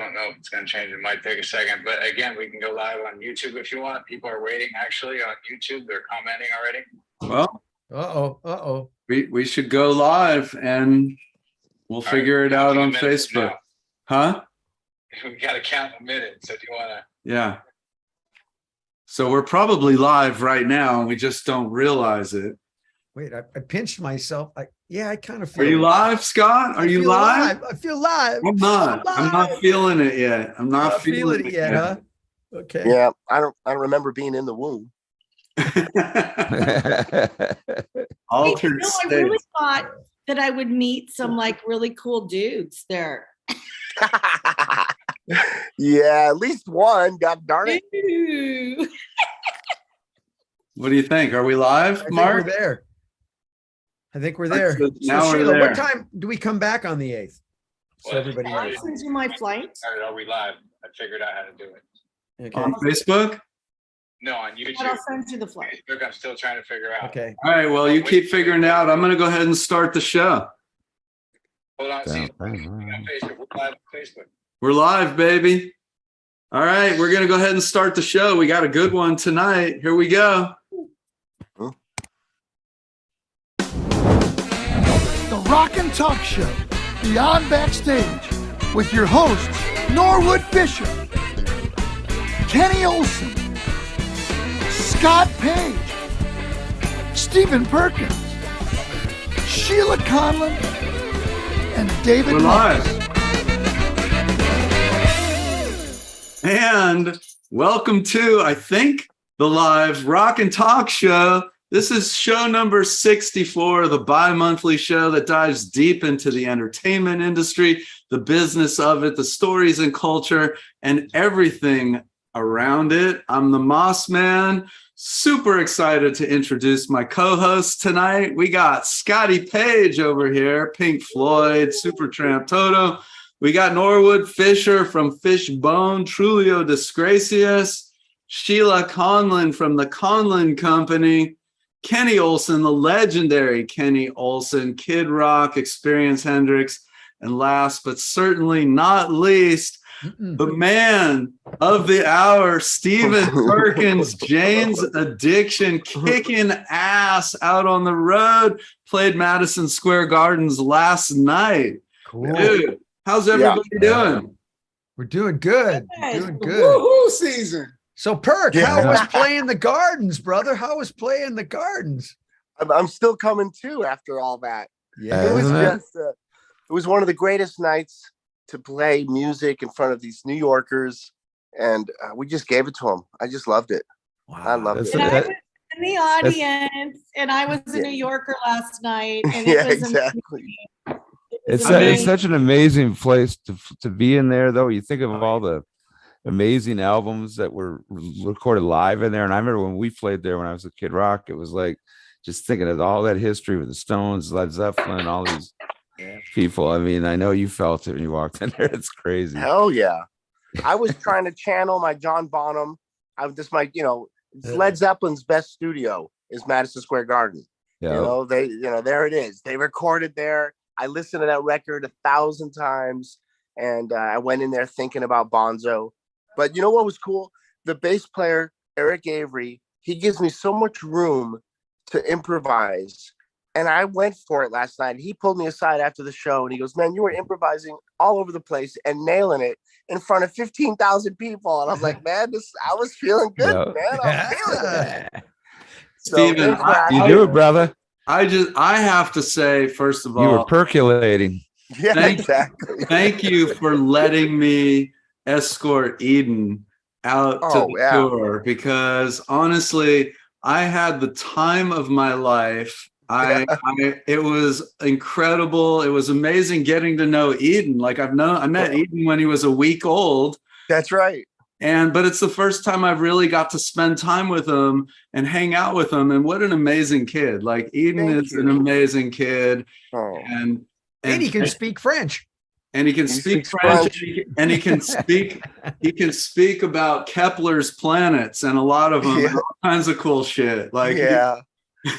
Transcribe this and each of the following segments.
don't know if it's going to change. It might take a second. But again, we can go live on YouTube if you want. People are waiting, actually, on YouTube. They're commenting already. Well, we should go live, and we'll figure it out on Facebook. Huh? We got to count a minute. So do you want to? Yeah. So we're probably live right now, and we just don't realize it. wait, I pinched myself. I kind of feel. Are you live, Scott? Are you live? I feel live. I'm not. I'm not feeling it yet. I'm not feeling it yet, huh? Okay. Yeah, I don't remember being in the womb. Altered I really thought that I would meet some like really cool dudes there. Yeah, at least one. God darn it. Ew. What do you think? Are we live, Mark? We're there. I think we're there. So now we're Sheila, there. what time do we come back on the 8th? So everybody I'll knows. send you my flight. Are we live? I figured out how to do it. Okay. On Facebook? No, on YouTube. But I'll send you the flight. Facebook, I'm still trying to figure out. Okay. All right. Well, you keep figuring it out. I'm going to go ahead and start the show. Hold on. See, we're on Facebook. We're live on Facebook. We're live, baby. All right. We're going to go ahead and start the show. We got a good one tonight. Here we go. The Rock and Talk Show, Beyond Backstage, with your hosts, Norwood Fisher, Kenny Olson, Scott Page, Stephen Perkins, Sheila Conlon, and David We're Morris. live. And welcome to, I think, the live Rock and Talk Show. This is show number 64, the bi-monthly show that dives deep into the entertainment industry, the business of it, the stories and culture, and everything around it. I'm the Moss Man. Super excited to introduce my co-hosts tonight. We got Scotty Page over here, Pink Floyd, Supertramp, Toto. We got Norwood Fisher from Fishbone, Trulio Disgracious, Sheila Conlon from the Conlon Company, Kenny Olson, the legendary Kenny Olson, Kid Rock, Experience Hendrix, and last but certainly not least, the man of the hour, Stephen Perkins, Jane's Addiction, kicking ass out on the road, played Madison Square Gardens last night. Cool. Dude, how's everybody doing? We're doing good. We're doing good. Woohoo season. So, Perk, how was playing the Gardens, brother? How was playing the Gardens? I'm still coming too after all that. Yeah. It was just it was one of the greatest nights to play music in front of these New Yorkers, and we just gave it to them. I just loved it. Wow. I loved it. And I was in the audience, and I was a New Yorker last night. And it Yeah, was exactly. It's amazing. such an amazing place to be in there, though. You think of all the amazing albums that were recorded live in there. And I remember when we played there when I was a Kid Rock, it was like just thinking of all that history with the Stones, Led Zeppelin, all these people. I mean, I know you felt it when you walked in there. It's crazy. Hell yeah. I was trying to channel my John Bonham. I was just my, Led Zeppelin's best studio is Madison Square Garden. Yeah. There it is. They recorded there. I listened to that record 1,000 times, and I went in there thinking about Bonzo. But you know what was cool? The bass player, Eric Avery, he gives me so much room to improvise. And I went for it last night. He pulled me aside after the show and he goes, "Man, you were improvising all over the place and nailing it in front of 15,000 people." And I'm like, man, I was feeling good, man. I'm feeling it. Steven, You do it, brother. I have to say, first of all, You were percolating. Yeah, exactly. Thank you for letting me escort Eden out to the tour, because honestly, I had the time of my life. It was incredible. It was amazing getting to know Eden. Like I met Eden when he was a week old. That's right. But it's the first time I've really got to spend time with him and hang out with him. And what an amazing kid. Like Eden is an amazing kid. Oh. And he can speak French. And he can speak French, and he can speak about Kepler's planets and a lot of them, and all kinds of cool shit. Like, yeah.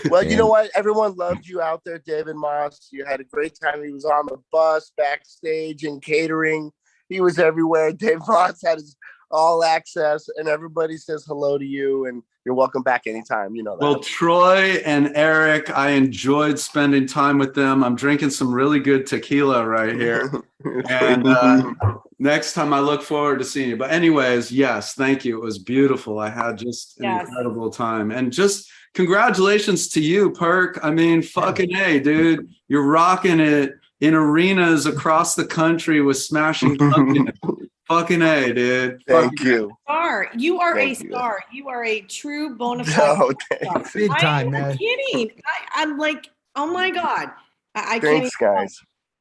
Well, you know what? Everyone loved you out there, David Moss. You had a great time. He was on the bus, backstage, and catering. he was everywhere. Dave Voss had his all access, and everybody says hello to you, and you're welcome back anytime. You know that. Well, Troy and Eric, I enjoyed spending time with them. I'm drinking some really good tequila right here. And next time I look forward to seeing you. But anyways, yes, thank you. It was beautiful. I had just an incredible time. And just congratulations to you, Perk. I mean, fucking A, dude. You're rocking it in arenas across the country with Smashing Pumpkins. Fucking A, dude. Thank you. Star. You are Thank a you. star. You are a true bona fide No, star. Big time, I'm man. kidding. I'm like, oh my God. I can't. thanks, guys.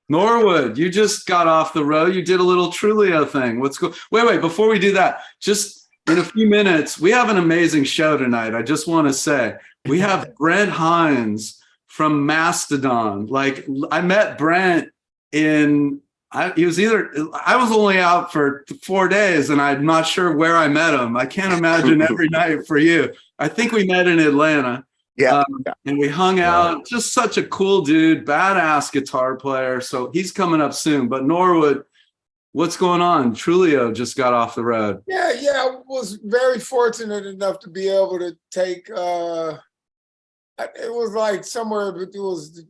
Norwood, you just got off the road. You did a little Trulio thing. What's go? Wait. Before we do that, just in a few minutes, we have an amazing show tonight. I just want to say we have Brent Hinds from Mastodon. Like I met Brent I was only out for 4 days and I'm not sure where I met him. I can't imagine every night for you. I think we met in Atlanta. Yeah. And we hung out. Just such a cool dude, badass guitar player. So he's coming up soon. But Norwood, what's going on? Trulio just got off the road. Yeah, I was very fortunate enough to be able to take it was like somewhere, it was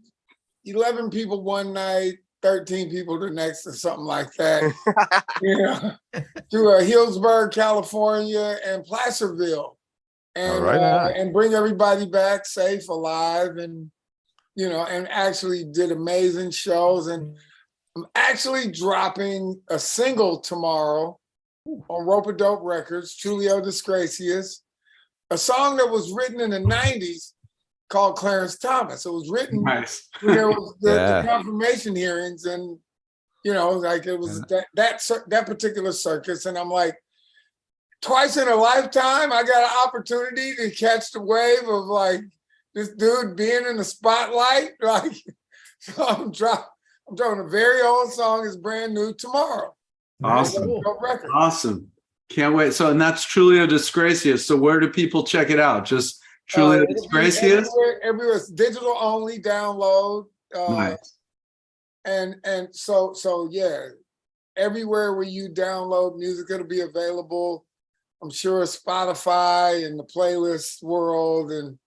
11 people one night, 13 people the next, or something like that. To Hillsburg, California, and Placerville, and and bring everybody back safe, alive, and and actually did amazing shows. And I'm actually dropping a single tomorrow on Rope-A-Dope Records, Trulio Disgracious, a song that was written in the 90s called Clarence Thomas. It was written when there was the confirmation hearings, and like it was that particular circus. And I'm like, twice in a lifetime, I got an opportunity to catch the wave of like this dude being in the spotlight. Like, so I'm dropping a very old song. It's brand new tomorrow. Awesome. Can't wait. So, and that's Trulio Disgracious. So where do people check it out? Just Trulio Disgracious? Everywhere. It's digital only download. Nice. And so yeah, everywhere where you download music, it'll be available. I'm sure Spotify and the playlist world, and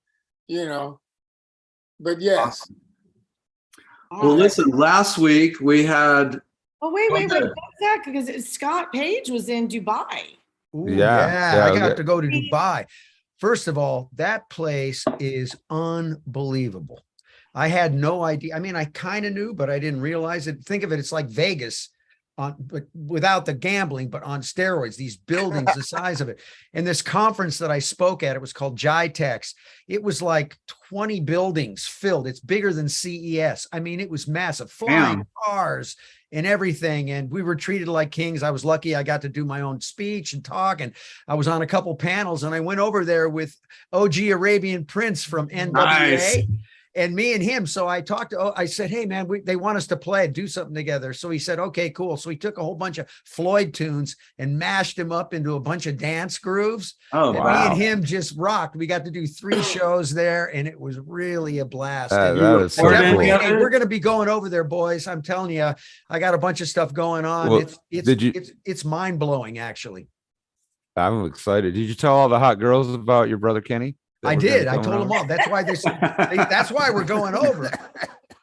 but yes. Awesome. Well, listen, last week we had. Oh, wait. What's that? Because Scott Page was in Dubai. Ooh, yeah, I got to go to Dubai. First of all, that place is unbelievable. I had no idea. I mean, I kind of knew, but I didn't realize it. Think of it, it's like Vegas, but without the gambling, but on steroids, these buildings, the size of it. And this conference that I spoke at, it was called GITEX. It was like 20 buildings filled. It's bigger than CES. I mean, it was massive, flying cars and everything. And we were treated like kings. I was lucky I got to do my own speech and talk. And I was on a couple panels, and I went over there with OG Arabian Prince from NWA. Nice. And me and him. So I I said, hey man, they want us to do something together. So he said, okay, cool. So he took a whole bunch of Floyd tunes and mashed them up into a bunch of dance grooves. Oh, and wow. Me and him just rocked. We got to do 3 shows there, and it was really a blast. That is so cool. Hey, we're going to be going over there, boys. I'm telling you, I got a bunch of stuff going on. Well, it's mind blowing, actually. I'm excited. Did you tell all the hot girls about your brother Kenny? I did. I told them all. That's why that's why we're going over.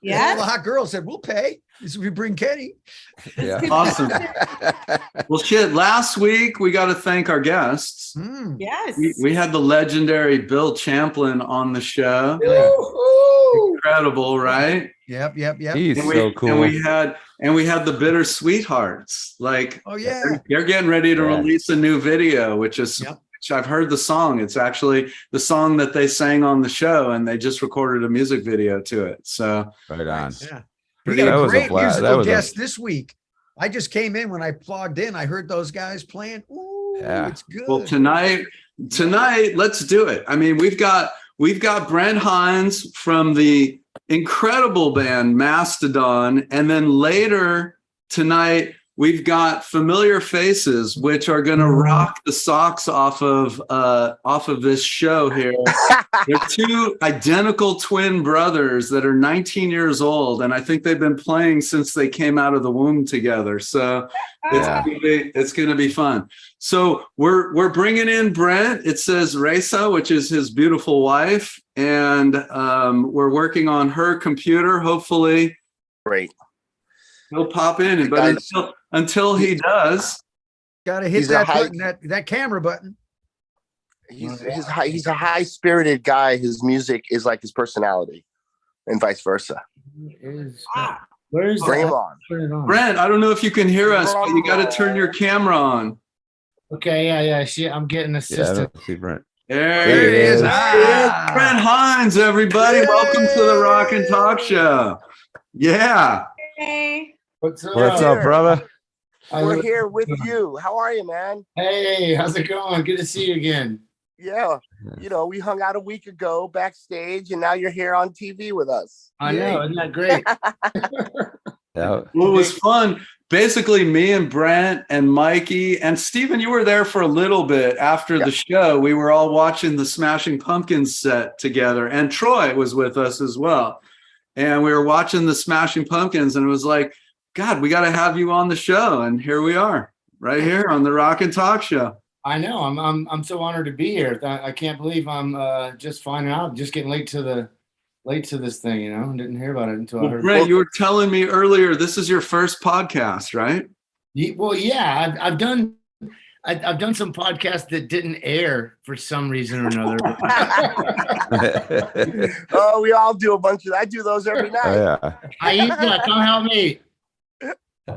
Yeah. All the hot girls said, we'll pay if we bring Kenny. Yeah. Awesome. Well, shit. Last week, we got to thank our guests. Yes. We had the legendary Bill Champlin on the show. Incredible, right? Yep. He's so cool. And we had the Bitter Sweethearts. Like, oh yeah, they're getting ready to release a new video, which is I've heard the song. It's actually the song that they sang on the show, and they just recorded a music video to it. So right on. Yeah. We got a great musical guest this week. I just came in when I plugged in. I heard those guys playing. Ooh, it's good. Well, tonight, let's do it. I mean, we've got Brent Hinds from the incredible band Mastodon, and then later tonight we've got Familiar Faces, which are going to rock the socks off of this show here. They're two identical twin brothers that are 19 years old, and I think they've been playing since they came out of the womb together. So it's going to be fun. So we're bringing in Brent. It says Reza, which is his beautiful wife, and we're working on her computer. Hopefully, Great. he'll pop in, but until he does, Got to hit that button, that camera button. He's a high-spirited guy. His music is like his personality, and vice versa. Where's Bring him on. Brent, I don't know if you can hear us, but you got to turn your camera on. Okay, yeah. I'm getting assistant. I don't see Brent. There There he he is. is. Ah. Brent Hinds, everybody. Yay. Welcome to the Rock and Talk Show. Yeah. Hey. What's up? What's up, brother? We're here with you. How are you, man? Hey, how's it going? Good to see you again. Yeah. You know, we hung out a week ago backstage, and now you're here on TV with us. I know, isn't that great? Yeah. Well, it was fun. Basically, me and Brent and Mikey and Steven, you were there for a little bit after the show. We were all watching the Smashing Pumpkins set together, and Troy was with us as well. And we were watching the Smashing Pumpkins, and it was like, God, we got to have you on the show. And here we are, right here on the Rock and Talk Show. I know. I'm so honored to be here. I can't believe I'm just finding out. Just getting late to this thing. You know, didn't hear about it until I heard. Brent, you were telling me earlier this is your first podcast, right? Well, yeah, I've done some podcasts that didn't air for some reason or another. Oh, we all do a bunch of. I do those every night. Yeah. Aisha, come help me.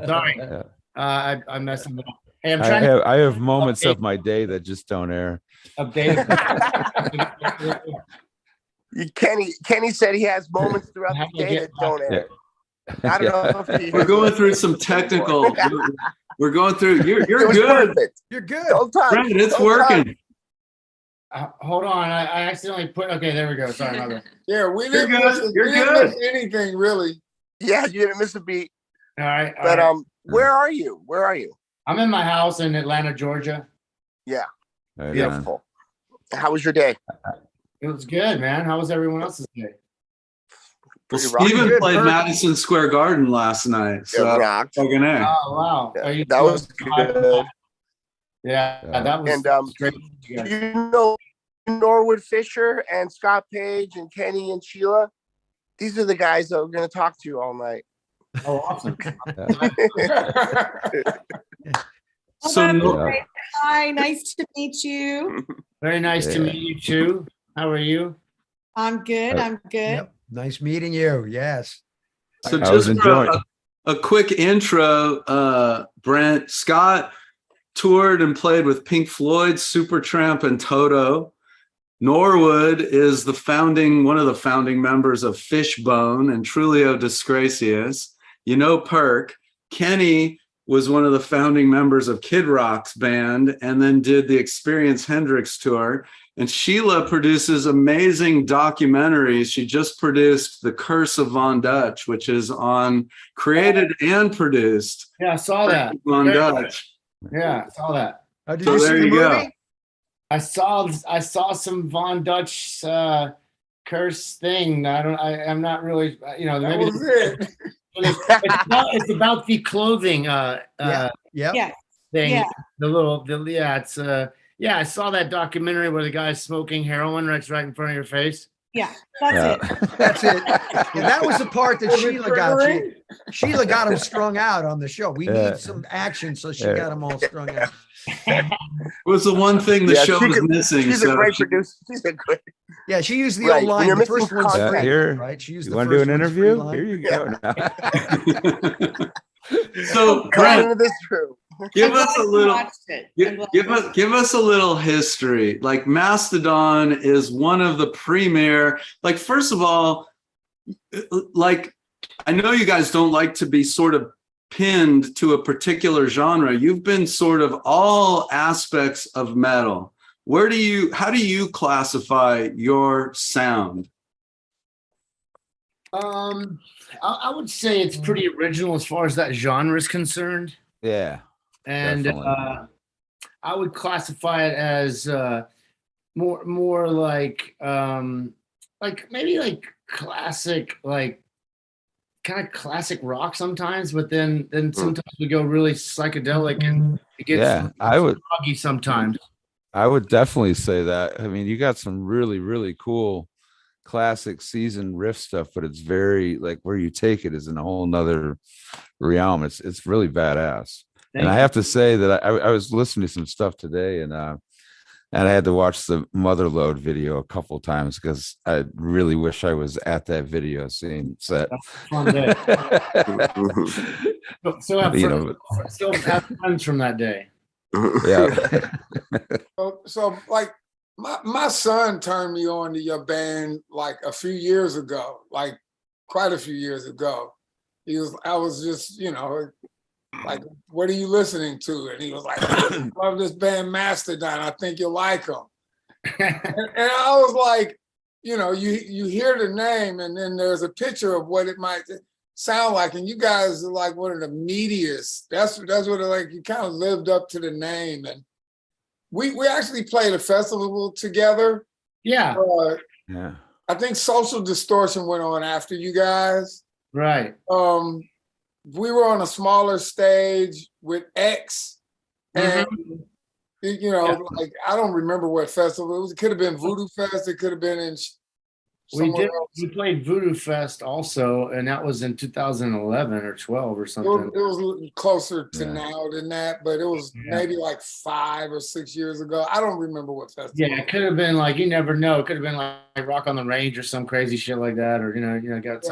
Sorry, Yeah. I'm messing up. Hey, I'm trying I have moments of my day that just don't air. to update. Kenny said he has moments throughout the day that don't air. I don't know if he. We're going through some technical. We're going through. You're It was good, perfect. You're good. Don't touch. Brent. It's Don't working. Hold on, I accidentally put. Okay, there we go. Sorry, my bad. Yeah, we You're didn't good. miss, You're we didn't good. miss anything really. Yeah, you didn't miss a beat. All right, But all right. where are you? Where are you? I'm in my house in Atlanta, Georgia. Yeah, Right on. beautiful. How was your day? It was good, man. How was everyone else's day? Well, Pretty rocky. Steven Good, played perfect. Madison Square Garden last night. So It rocked. fucking A. Oh wow, Yeah, Are you that was good. Yeah, that was And great. you know Norwood Fisher and Scott Page and Kenny and Sheila. These are the guys that we're going to talk to all night. Oh, awesome. So Well, that's no- great. Hi, nice to meet you. Very nice to Yeah. meet you too. How are you? I'm good. I'm good. Yep. Nice meeting you. Yes. So I was just for enjoying. a quick intro, Brent, Scott toured and played with Pink Floyd, Supertramp, and Toto. Norwood is one of the founding members of Fishbone and Trulio Disgracias. You know Perk. Kenny was one of the founding members of Kid Rock's band and then did the Experience Hendrix tour. And Sheila produces amazing documentaries. She just produced The Curse of Von Dutch, which is created and produced. Yeah, I saw that. Von Very Dutch. Yeah, I saw that. Did So you see there the you go. movie? I saw some Von Dutch curse thing. I'm not really, That maybe was it. it's about the clothing Yep. Yeah. thing. Yeah. It's I saw that documentary where the guy's smoking heroin right in front of your face. Yeah. That's Yeah. it. That's it. Yeah, that was the part that Was it Sheila got. triggering? Sheila got him strung out on the show. We Yeah. need some action, so she Yeah. got him all strung out. It was the one thing the Yeah, show she was could- missing. She's so a great she- producer. She's a great. Yeah, she used the Right, old when line. you're The missing first one's content. free, Here. right? She used You the want to first do an one's free interview? line. Here you go. So Come Brent, into this room. give I'm us a glad you little. watched it. I'm glad Give us a little history. Like Mastodon is one of the premier. Like first of all, like I know you guys don't like to be sort of pinned to a particular genre. You've been sort of all aspects of metal. How do you classify your sound? I would say it's pretty original as far as that genre is concerned. Yeah. And Definitely. I would classify it as more like maybe like classic, like kind of classic rock sometimes, but then sometimes we go really psychedelic and it gets Yeah, I would foggy sometimes. I would definitely say that. I mean, you got some really, really cool classic season riff stuff, but it's very like where you take it is in a whole nother realm. It's really badass. And I have to say that I was listening to some stuff today and I had to watch the Motherload video a couple times because I really wish I was at that video seeing set. Fun day. Still have You friends, know, still have friends from that day. yeah. So like my son turned me on to your band like a few years ago, like quite a few years ago. I was just, like, what are you listening to? And he was like, I love this band Mastodon. I think you'll like them. And I was like, you hear the name and then there's a picture of what it might sound like. And you guys are like one of the meatiest. That's what it like, you kind of lived up to the name. And we actually played a festival together. Yeah. Yeah. I think Social Distortion went on after you guys. Right. We were on a smaller stage with X, and like I don't remember what festival it was. It could have been Voodoo Fest. It could have been in somewhere else. We played Voodoo Fest also, and that was in 2011 or 12 or something. It was a little closer to now than that, but it was maybe like 5 or 6 years ago. I don't remember what festival. Yeah, it could have been like, you never know. It could have been like Rock on the Range or some crazy shit like that, or got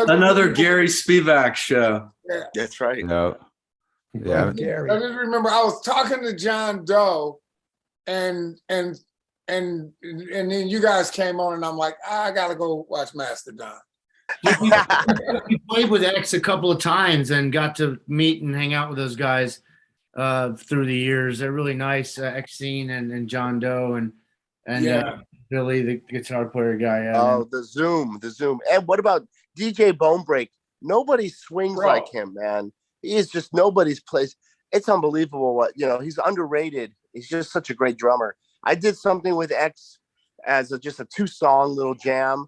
another Gary Spivak show. Yeah, that's right. No. Yeah. Gary. I just remember I was talking to John Doe, and then you guys came on, and I'm like, I gotta go watch Mastodon. We played with X a couple of times and got to meet and hang out with those guys through the years. They're really nice, X Scene and John Doe and Billy, the guitar player guy. The Zoom. And what about DJ Bonebreak? Nobody swings like him, man. He is just nobody's place. It's unbelievable he's underrated. He's just such a great drummer. I did something with X as just a 2-song little jam,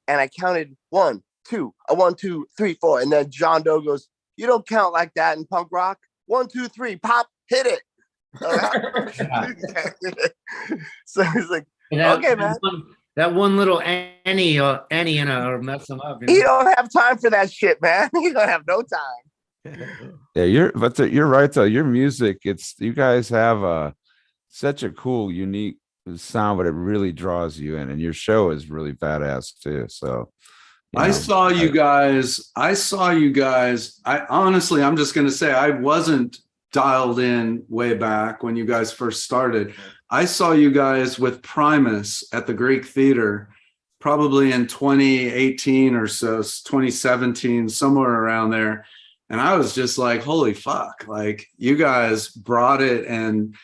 and I counted 1, 2, 1, 2, 3, 4, and then John Doe goes, "You don't count like that in punk rock. 1, 2, 3, pop, hit it." So he's like, "Okay, man." That one little Annie or mess him up. You don't have time for that shit, man. You don't have no time. Yeah, you're right though. Your music, you guys have such a cool, unique sound, but it really draws you in, and your show is really badass too. So I saw you guys. I honestly, I'm just gonna say I wasn't dialed in way back when you guys first started. I saw you guys with Primus at the Greek Theater, probably in 2018 or so, 2017, somewhere around there. And I was just like, holy fuck, like you guys brought it. And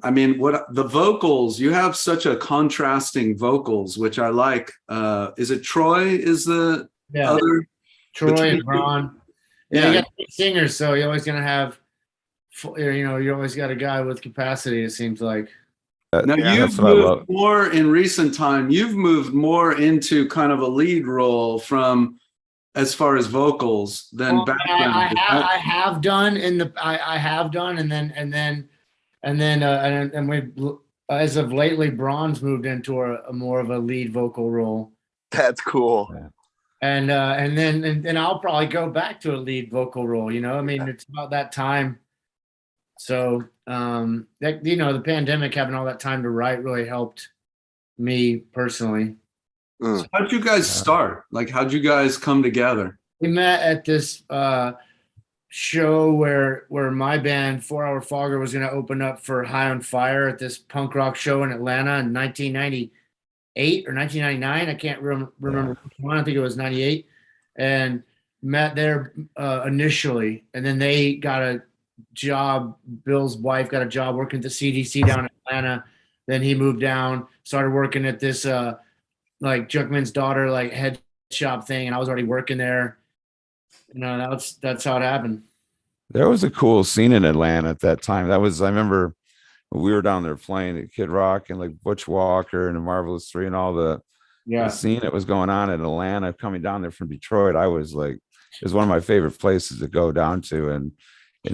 I mean, what the vocals, you have such a contrasting vocals, which I like. Is it Troy is the other? Troy and Ron. Yeah, you got singers, so you're always going to have, you always got a guy with capacity, it seems like. Now you've moved more in recent time. You've moved more into kind of a lead role from as far as vocals than back then. I have done, and we as of lately, Bronze moved into a more of a lead vocal role. That's cool. Yeah. And then I'll probably go back to a lead vocal role. I mean, it's about that time. So the pandemic, having all that time to write really helped me personally. So how'd you guys start? Like, how'd you guys come together? We met at this show where my band 4 Hour Fogger was going to open up for High on Fire at this punk rock show in Atlanta in 1998 or 1999. I can't remember which one. I think it was 98. And met there initially, and then they got a job. Bill's wife got a job working at the CDC down in Atlanta. Then he moved down, started working at this like Junkman's Daughter like head shop thing, and I was already working there. That's how it happened. There was a cool scene in Atlanta at that time. That was, I remember when we were down there playing at Kid Rock and like Butch Walker and the Marvelous Three and all the scene that was going on in Atlanta, coming down there from Detroit. I was like, it was one of my favorite places to go down to and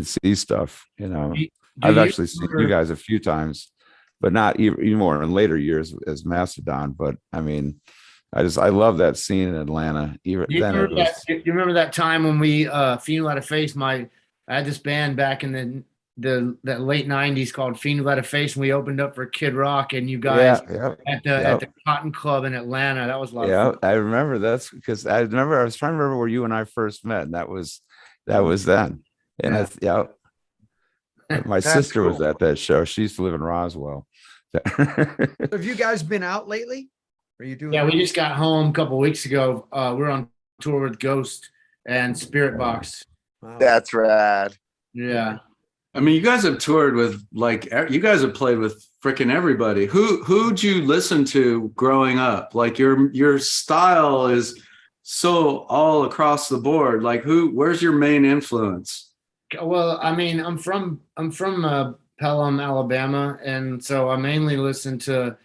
see stuff. You know, I've actually seen you guys a few times, but not even more in later years as Mastodon. But I mean, I love that scene in Atlanta. Even then, you remember that time when we Fiend Without a Face? I had this band back in the late '90s called Fiend Without a Face, and we opened up for Kid Rock, and you guys at the Cotton Club in Atlanta. That was a lot of fun. I remember. That's because I was trying to remember where you and I first met, and that was then. And my sister was at that show. She used to live in Roswell. Have you guys been out lately? Are you doing? Yeah, we just got home a couple of weeks ago. We're on tour with Ghost and Spirit Box. Wow. That's rad. Yeah. I mean, you guys have toured with you guys have played with freaking everybody. Who'd you listen to growing up? Like your style is so all across the board. Like where's your main influence? Well, I mean, I'm from Pelham, Alabama, and so I mainly listen to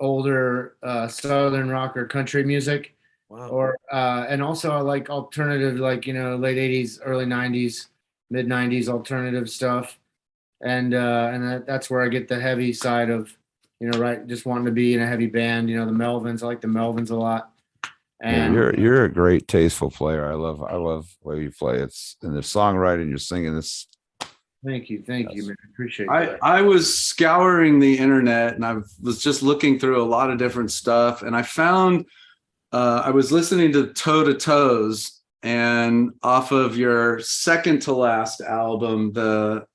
older Southern rock or country music. Wow. Or and also I like alternative, like, you know, late 80s, early 90s, mid 90s alternative stuff. And that's where I get the heavy side of, you know, right, just wanting to be in a heavy band. You know, the Melvins, I like the Melvins a lot. And you're a great tasteful player. I love the way you play. It's in the songwriting, you're singing this. Thank you, man. Appreciate it. I was scouring the internet and I was just looking through a lot of different stuff, and I found I was listening to Toe to Toes, and off of your second to last album, the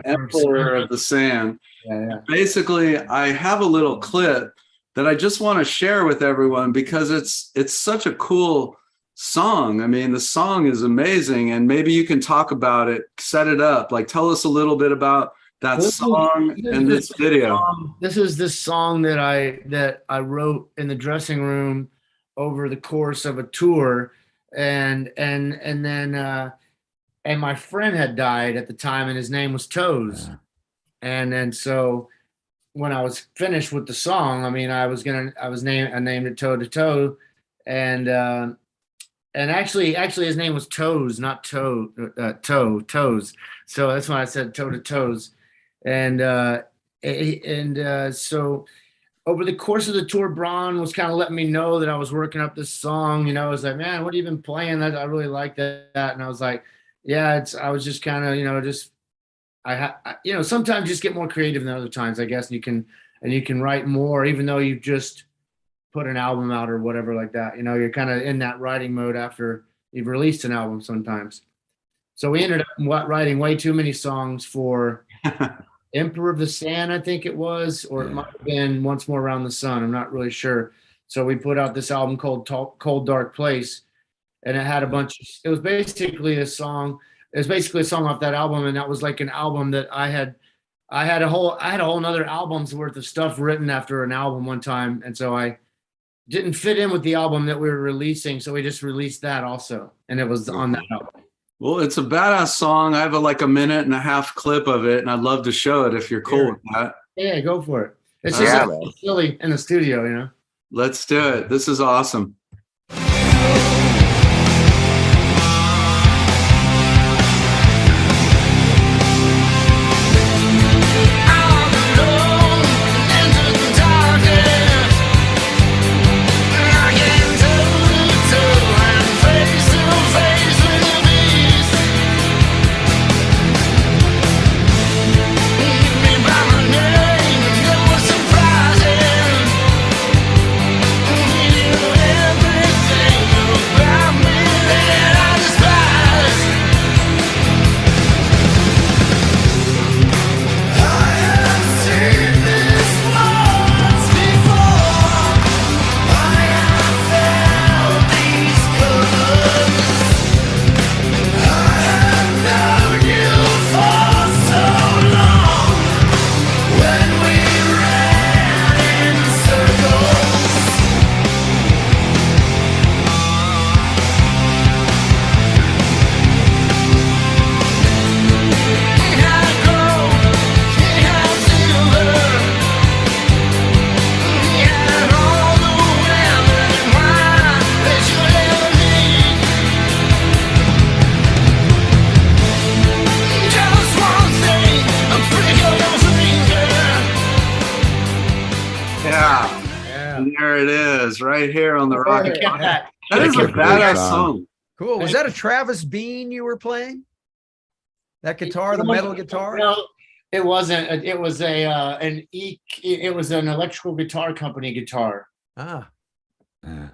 Emperor of the Sand. Yeah. Basically, I have a little clip that I just want to share with everyone because it's such a cool song. I mean, the song is amazing, and maybe you can talk about it, set it up, like tell us a little bit about that song and this video. This is this song that I wrote in the dressing room over the course of a tour, and then my friend had died at the time, and his name was Toes. Yeah. And then so when I was finished with the song, I mean, I named it Toe to Toe, and actually his name was Toes, not Toes. So that's why I said Toe to Toes. And so over the course of the tour, Braun was kind of letting me know that I was working up this song. You know, I was like, man, what have you been playing? I really like that. And I was like, yeah, I was just kind of, you know, just, you know, sometimes just get more creative than other times, I guess. And you can write more, even though you just put an album out or whatever like that. You know, you're kind of in that writing mode after you've released an album sometimes. So we ended up writing way too many songs for Emperor of the Sand, I think it was, or it might have been Once More Around the Sun. I'm not really sure. So we put out this album called Cold Dark Place, and it had it was basically a song off that album. And that was like an album that I had a whole nother album's worth of stuff written after an album one time. And so I didn't fit in with the album that we were releasing. So we just released that also. And it was on that album. Well, it's a badass song. I have a minute and a half clip of it, and I'd love to show it if you're cool with that. Yeah, go for it. It's just silly in the studio, you know. Let's do it. This is awesome. Everything There it is, right here on the Rock and Talk. That That is a Great badass song. song. Cool. Was that a Travis Bean you were playing? That guitar, the metal guitar? No, it wasn't. It was it was an electrical guitar company guitar. Ah. Yeah.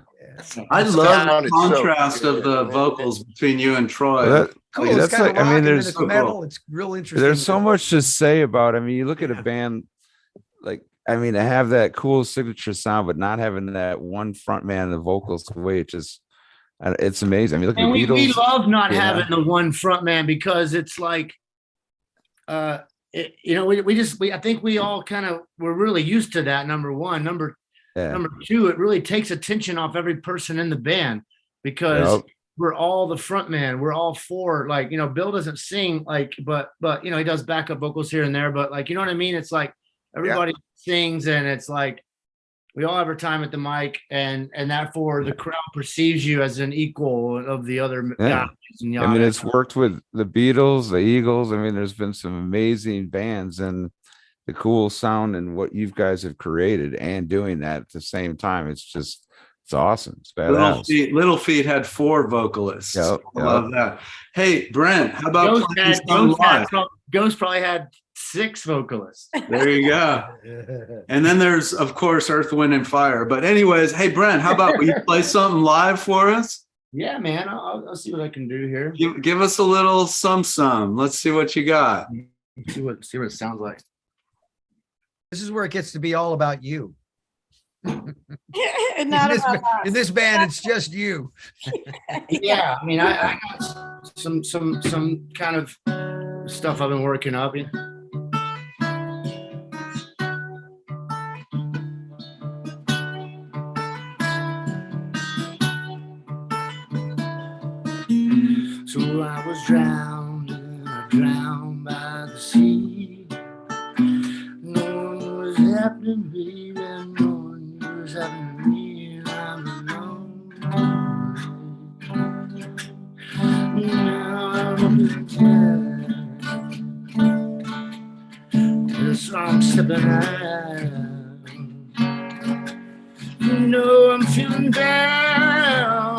I love the Sounded so contrast good. of the vocals between you and Troy. Well, Cool. Like, It's that's kind like, of I mean, rock and then there's it's so metal. cool. It's real interesting. there's so much to say about it. I mean, you look at Yeah. a band like, I mean, to have that cool signature sound, but not having that one front man, the vocals, the way it just, it's amazing. I mean, look at And the we Beatles. love not you know? having the one front man because it's like, I think we all we're really used to that. Number one, number two, it really takes attention off every person in the band because we're all the front man. We're all four. Like, Bill doesn't sing but he does backup vocals here and there. But like, you know what I mean? It's like everybody sings and it's like we all have our time at the mic and therefore the crowd perceives you as an equal of the other guys. And I mean, it's worked with the Beatles, the Eagles. I mean, there's been some amazing bands and the cool sound and what you guys have created and doing that at the same time. It's awesome. It's badass. Little Feat had 4 vocalists. Yep, I love that. Hey, Brent, how about playing some live? Ghost probably had 6 vocalists. There you go. And then there's, of course, Earth, Wind, and Fire. But anyways, hey, Brent, how about we play something live for us? Yeah, man. I'll see what I can do here. Give us a little some. Let's see what you got. See what it sounds like. This is where it gets to be all about you. Not about In this band, it's just you. Yeah, I mean, I got some kind of stuff I've been working up. So I was drowned by the sea. No one was happening, baby. No one was happening to me. And I'm alone. Now I'm tired. So I'm stepping out. I'm feeling down.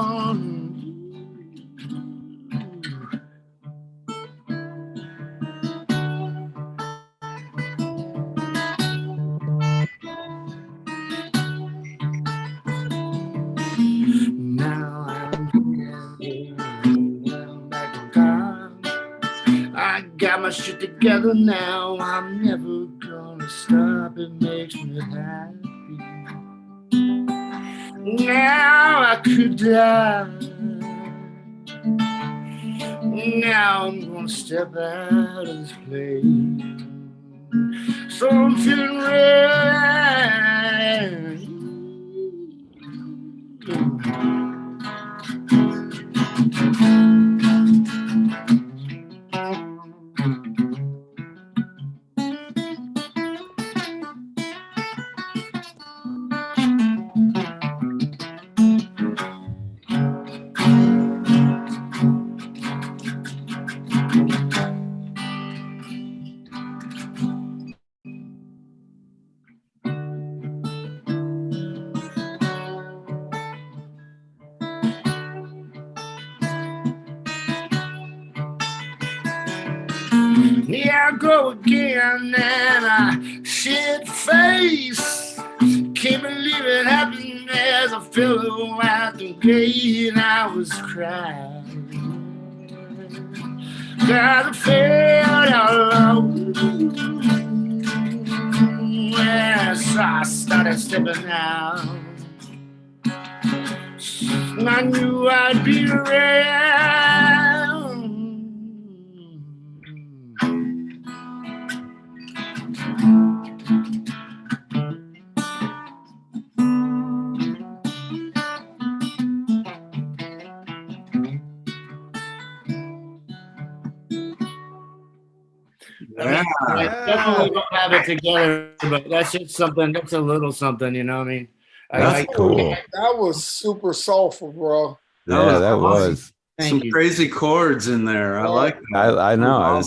Now I'm back in time. I got my shit together now. I'm never gonna stop. It makes me happy. Now I could die. Now I'm gonna step out of this place. So I'm feeling right. Here I go again, and I shit face. Can't believe it happened as I fell out the gate, and I was crying. God, I felt out low. Yes, I started stepping out. I knew I'd be around. Yeah. I definitely don't have it together, but that's just something. That's a little something, you know what I mean? That's cool. That was super soulful, bro. Yeah, that was. Some crazy chords in there. I like that. I know.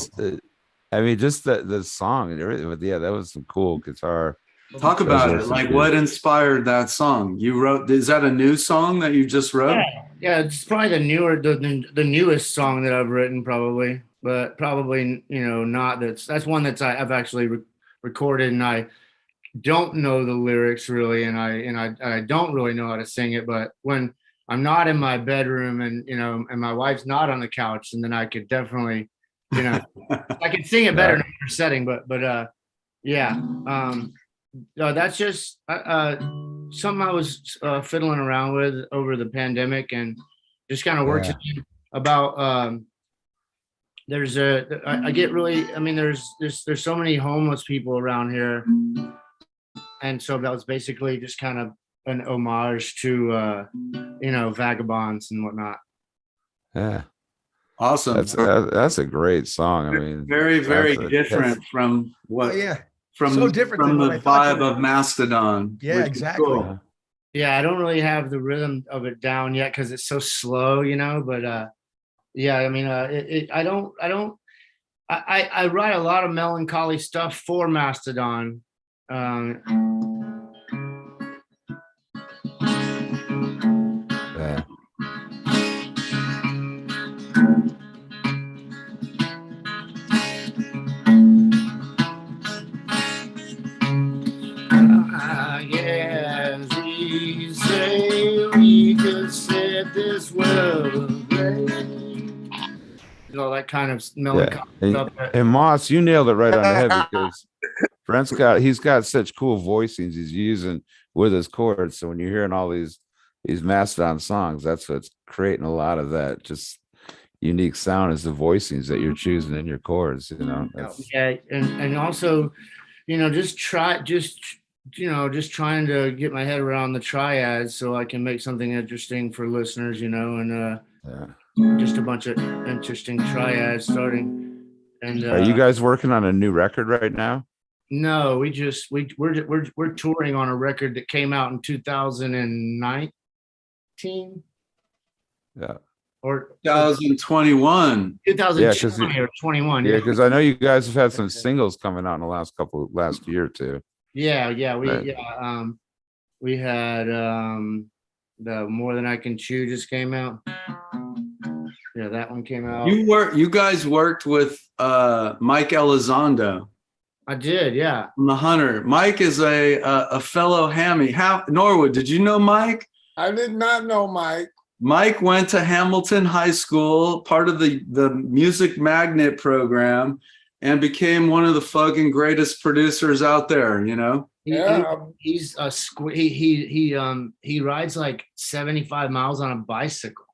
I mean, just the song and everything. But yeah, that was some cool guitar. Talk about Treasure it. Like, Secret. what inspired that song? You wrote, is that a new song that you just wrote? Yeah, it's probably the newest song that I've written, probably, but probably not. That's one I've actually recorded, and I don't know the lyrics really, and I don't really know how to sing it. But when I'm not in my bedroom, and and my wife's not on the couch, and then I could definitely, I can sing it better in a setting. But yeah. No, that's just something I was fiddling around with over the pandemic, and just kind of works about. I get really. I mean, there's so many homeless people around here, and so that was basically just kind of an homage to vagabonds and whatnot. Yeah, Awesome. That's a great song. I mean, very, very different from what. From, so different from than the vibe of Mastodon. Yeah, exactly. Cool. Yeah, I don't really have the rhythm of it down yet because it's so slow, but yeah, I mean, I write a lot of melancholy stuff for Mastodon. Yeah. This world, all that kind of melancholy stuff. And Moss, you nailed it right on the head because he's got such cool voicings he's using with his chords. So when you're hearing all these Mastodon songs, that's what's creating a lot of that just unique sound is the voicings that you're choosing in your chords. Yeah, and also, just trying to get my head around the triads so I can make something interesting for listeners, and just a bunch of interesting triads starting. And are you guys working on a new record right now? No, we're touring on a record that came out in 2019. Yeah. Or 2021. 2020 or 21. Yeah, because I know you guys have had some singles coming out in the last year or two. Yeah, we had the More Than I Can Chew just came out. Yeah, that one came out. You guys worked with Mike Elizondo. I did, yeah. From The Hunter. Mike is a fellow hammy. Norwood, did you know Mike? I did not know Mike. Mike went to Hamilton High School, part of the Music Magnet program, and became one of the fucking greatest producers out there, He's he rides like 75 miles on a bicycle.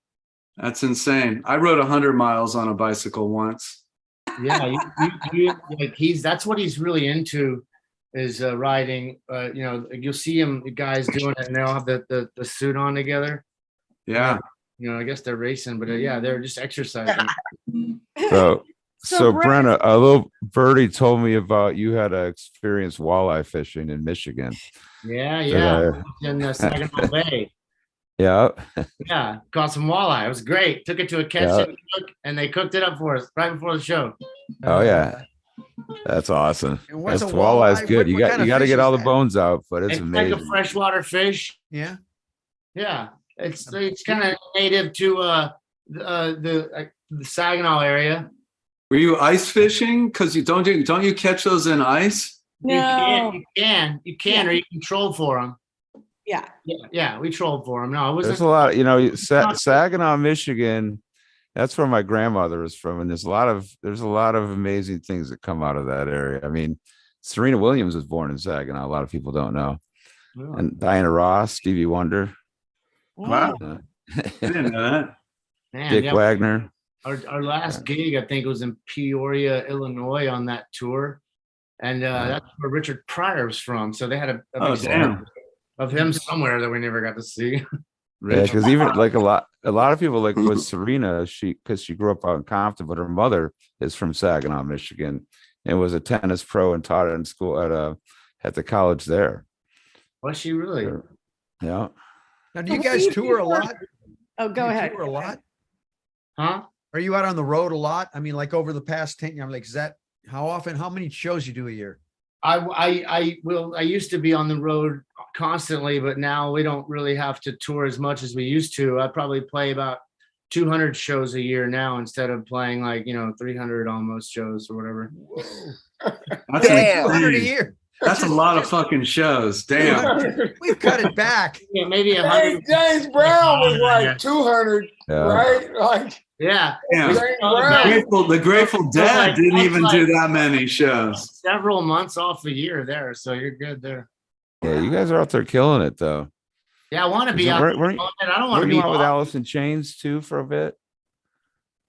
That's insane. I rode 100 miles on a bicycle once. Yeah, that's what he's really into is riding. You'll see him guys doing it, and they'll have the suit on together. Yeah. I guess they're racing, but they're just exercising. So Brent, a little birdie told me about you had experience walleye fishing in Michigan. Yeah. In the Saginaw Bay. Yeah. Yeah, caught some walleye. It was great. Took it to a catch and they cooked it up for us right before the show. Oh yeah. That's awesome. That's walleye's good. You got to get all the bones out, but it's amazing. Like a freshwater fish. Yeah. Yeah. It's kind of native to the Saginaw area. Were you ice fishing? Because don't you catch those in ice? No. You can, or you can troll for them. Yeah. We trolled for them. No, it was. There's a lot. Saginaw, Michigan. That's where my grandmother was from, and there's a lot of amazing things that come out of that area. I mean, Serena Williams was born in Saginaw. A lot of people don't know, and Diana Ross, Stevie Wonder. Wow, I didn't know that. Man, Dick Wagner. Our last gig, I think, was in Peoria, Illinois, on that tour, and that's where Richard Pryor was from. So they had a big stand of him somewhere that we never got to see. Yeah, because even like a lot of people like with Serena, because she grew up out in Compton, but her mother is from Saginaw, Michigan, and was a tennis pro and taught in school at the college there. Was she really? Yeah. Now, do you guys tour a lot? Oh, go ahead. Tour a lot? Huh? Are you out on the road a lot? I mean, like over the past 10 years, like, is that how often? How many shows you do a year? I used to be on the road constantly, but now we don't really have to tour as much as we used to. I probably play about 200 shows a year now instead of playing like, 300 almost shows or whatever. That's Damn. 200 a year. That's a lot of fucking shows. Damn. We've cut it back. Yeah, maybe Hey, 100. James Brown was like 200, Yeah. right? Like, Yeah. Damn. James Brown. The Grateful Dead Like, didn't that's even like- do that many shows. Several months off a year there, so you're good there. Yeah, you guys are out there killing it though. Yeah, I want to be Is it- out. weren't- there, and I don't want Were to you be out with off. Alice in Chains too for a bit?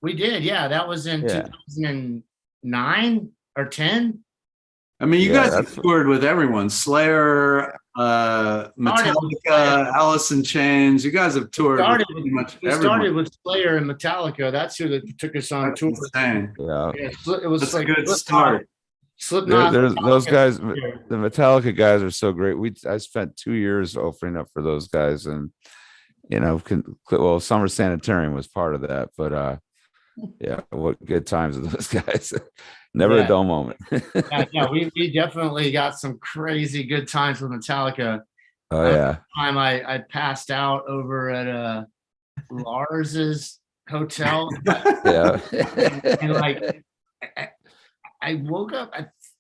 We did, yeah. That was in Yeah. 2009 or 10. I mean, you Yeah, guys have that's- toured with everyone: Slayer, Metallica, Alice in Chains. You guys have toured with pretty much We started everyone. with Slayer and Metallica. That's who that took us on That's tour. insane. Yeah. Yeah, it was That's a like good Slipknot- start. Slipknot. There's those Metallica. guys, the Metallica guys are so great. I spent 2 years opening up for those guys, and Summer Sanitarium was part of that. But yeah, what good times with those guys. Never Yeah. a dull moment. Yeah, we definitely got some crazy good times with Metallica. Oh yeah. Time I passed out over at Lars's hotel, Yeah. and like I woke up.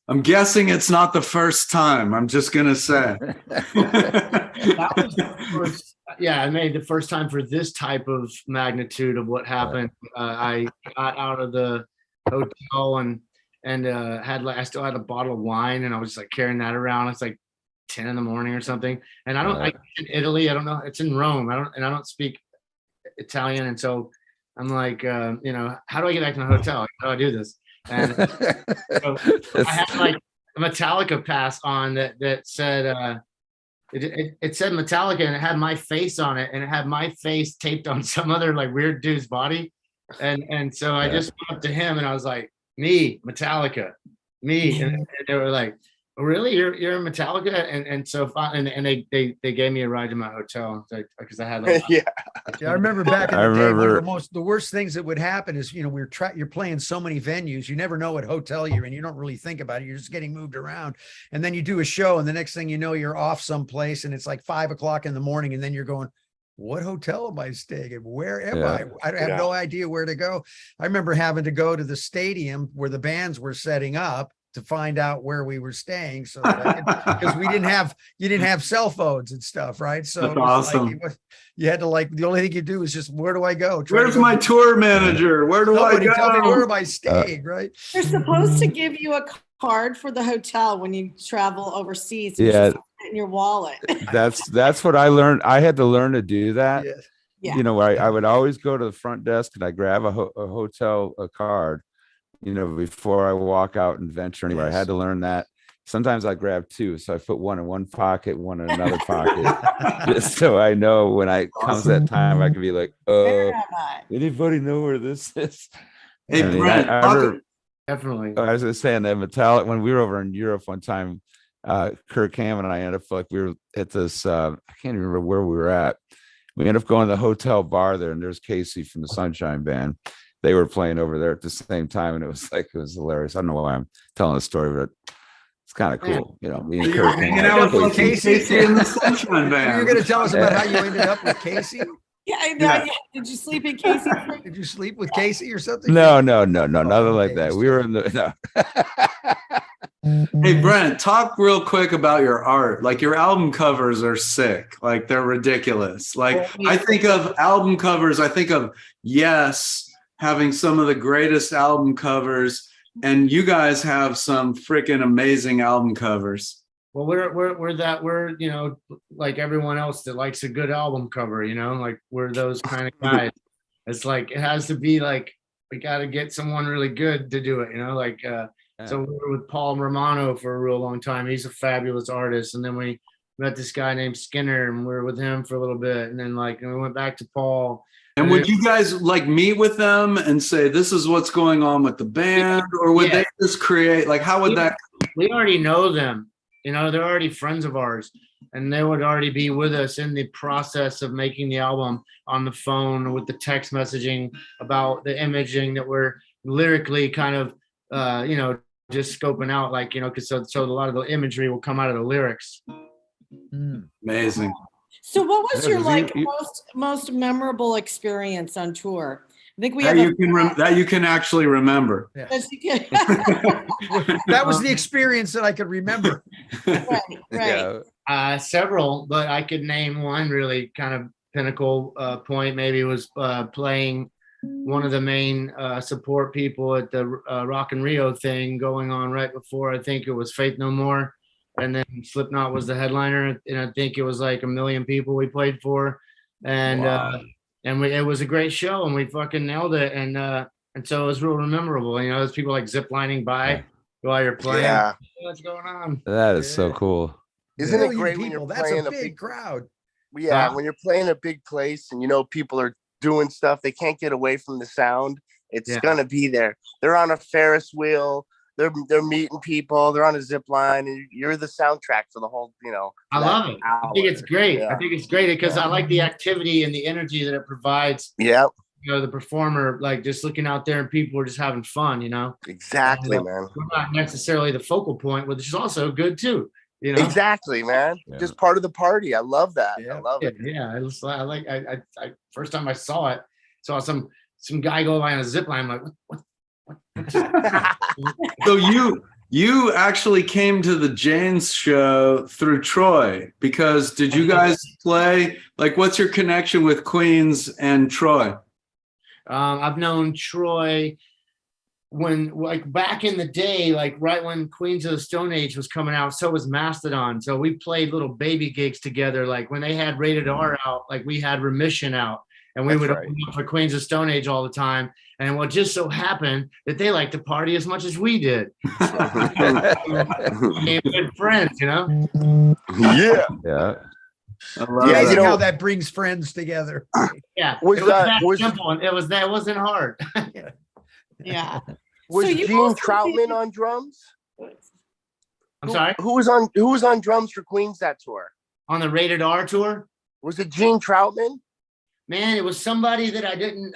I'm guessing it's not the first time. I'm just gonna say. That was the first, yeah, I made the first time for this type of magnitude of what happened. I got out of the hotel and I still had a bottle of wine, and I was just like carrying that around. It's like 10 in the morning or something. And in Italy, I don't know. It's in Rome. I don't speak Italian, and so I'm like, how do I get back to the hotel? How do I do this? And so I had like a Metallica pass on that said it said Metallica, and it had my face on it, and it had my face taped on some other like weird dude's body, and so I just went up to him and I was like, me, Metallica, me, and they were like, oh, really, you're in Metallica, and so finally, and they gave me a ride to my hotel because I had like, Yeah. Yeah, I remember back in I the day, one remember- of the worst things that would happen is, you're playing so many venues, you never know what hotel you're in. You don't really think about it. You're just getting moved around. And then you do a show, and the next thing you know, you're off someplace, and it's like 5 o'clock in the morning. And then you're going, what hotel am I staying at? Where am I? I have no idea where to go. I remember having to go to the stadium where the bands were setting up to find out where we were staying, so because you didn't have cell phones and stuff, right? So That's it was awesome. you had to the only thing you do is just, where do I go? Where's my tour manager? Where do I Somebody tell me, where go? am I staying? Right? They're supposed to give you a card for the hotel when you travel overseas. Yeah. In your wallet. That's what I learned. I had to learn to do that. Yeah. Yeah. I would always go to the front desk and I grab a hotel card, before I walk out and venture anywhere. I had to learn that. Sometimes I grab two, so I put one in one pocket, one in another pocket, just so I know when comes that time, I can be like, Where am I? anybody know where this is? Hey, I mean, Brent, I talk- remember- definitely. I was just saying that Metallica, when we were over in Europe one time, Kirk Hammond and I ended up we were at this, I can't even remember where we were at. We ended up going to the hotel bar there, and there's Casey from the Sunshine Band. They were playing over there at the same time, and it was hilarious. I don't know why I'm telling the story, but it's kind of cool. Me and You were Kirk hanging Hammond, out with Casey. Casey in the Sunshine Band. You're going to tell us about how you ended up with Casey? Yeah, I know. Yeah. Yeah. Did you sleep in Casey's room? Did you sleep with Casey or something? No, nothing like that. We were in the Hey, Brent, talk real quick about your art. Like, your album covers are sick. Like, they're ridiculous. Like, I think of album covers, I think of Yes having some of the greatest album covers, and you guys have some freaking amazing album covers. Well, we're like everyone else that likes a good album cover, like we're those kind of guys. It's like, it has to be like, we got to get someone really good to do it, so we were with Paul Romano for a real long time. He's a fabulous artist. And then we met this guy named Skinner, and we were with him for a little bit. And then and we went back to Paul. And would you guys meet with them and say, this is what's going on with the band? Or would they just create, how would that? We already know them, they're already friends of ours, and they would already be with us in the process of making the album, on the phone with the text messaging about the imaging that we're lyrically kind of, just scoping out, like, you know, because so a lot of the imagery will come out of the lyrics. Amazing. So what was Yeah, your 'cause you- most memorable experience on tour? I think we That have you can actually remember. Yes, you can. That was the experience that I could remember. Right. Several, but I could name one really kind of pinnacle point. Maybe was playing one of the main support people at the Rock in Rio thing going on right before, I think it was Faith No More, and then Slipknot was the headliner, and I think it was like 1 million people we played for, and it was a great show, and we fucking nailed it, and so it was real memorable. You know, there's people like ziplining by while you're playing. Yeah. What's going on? That is so cool. Isn't it Million great when people, you're that's playing a big crowd. Yeah, when you're playing a big place and you know people are doing stuff, they can't get away from the sound. It's gonna be there. They're on a Ferris wheel. They're meeting people. They're on a zip line, and you're the soundtrack for the whole. You know, I love it. I think it's great. Yeah. I think it's great because I like the activity and the energy that it provides. Yep. You know, the performer, like just looking out there and people are just having fun. You know, Exactly, and, man. we're not necessarily the focal point, which is also good too. You know, Exactly, man. Yeah. Just part of the party. I love that. Yeah. I love it. Yeah. I first time I saw it, saw some guy go by on a zip line. I'm like, what? So you actually came to the Jane's show through Troy, because did you guys play, like, what's your connection with Queens and Troy? I've known Troy when, like, back in the day, like right when Queens of the Stone Age was coming out, so was Mastodon. So we played little baby gigs together. Like when they had Rated R out, like we had Remission out, and we would open up for Queens of Stone Age all the time. And what just so happened that they liked to party as much as we did. Became good friends, you know? Yeah. Yeah. Amazing how that brings friends together. Yeah. Was it was that- that was- simple. And it wasn't hard. Yeah. Was So you Gene also Troutman did- on drums? I'm sorry? Who was on drums for Queens that tour? On the Rated R tour? Was it Gene Troutman? Man, it was somebody that I didn't